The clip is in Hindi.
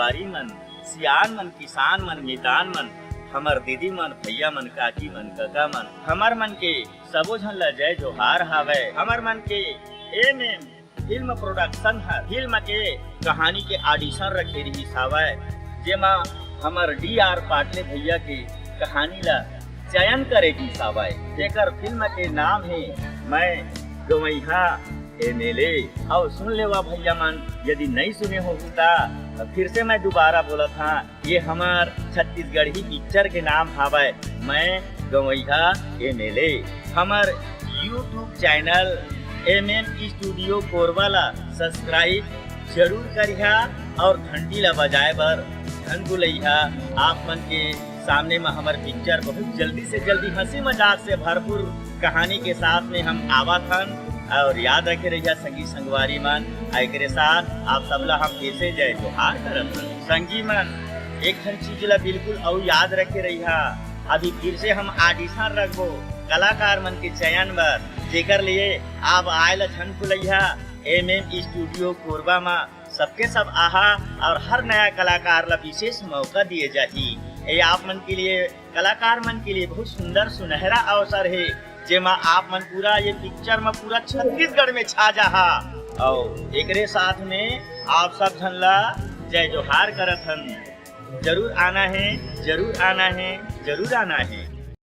संगवारी मन, सियान मन, किसान मन, मितान मन, हमर दीदी मन, भैया मन, काकी मन, काका मन, हमर मन के सबो झन ला जय जोहार हावय। हमर मन के एमएम फिल्म प्रोडक्शन हर फिल्म के कहानी के ऑडिशन रखे रही हावय, जेमा हमर डीआर पाटले भैया के कहानी ला चयन करे की हावय। जेकर फिल्म के नाम है मैं गवैहा एमएलए। और सुन लेवा भैया मन, यदि नहीं सुने हो तो फिर से मैं दोबारा बोला था, ये हमार छत्तीसगढ़ी पिक्चर के नाम हावय मैं गवैहा एमएलए। हमार YouTube channel MM studio Korba ला सब्सक्राइब जरूर करिहा और घंटी ला बजाए बर धन बुलैहा। आप मन के सामने में हमार पिक्चर बहुत जल्दी से जल्दी हंसी मजाक से भरपूर कहानी के साथ में हम आवत हन। और याद रखे रहिए संगी संगवारी मन, एकरे साथ आप सबला हम कैसे जय जोहार करत हन। संगी मन एक ठन चीज ला बिल्कुल और याद रखे रहिए, अभी फिर से हम ऑडिशन रखबो कलाकार मन के चयन बर, जेकर लिए आप आयल झन भुलैया। एमएम स्टूडियो कोरबा में सबके सब आहा और हर नया कलाकार ला विशेष मौका दिए जाही। ये आप मन के लिए, कलाकार मन के लिए बहुत सुंदर सुनहरा अवसर है, जेमा आप मन पूरा ये पिक्चर में पूरा छत्तीसगढ़ में छा जाहा। और एकरे साथ में आप सब झन ला जय जोहार करत हन। जरूर आना है, जरूर आना है, जरूर आना है।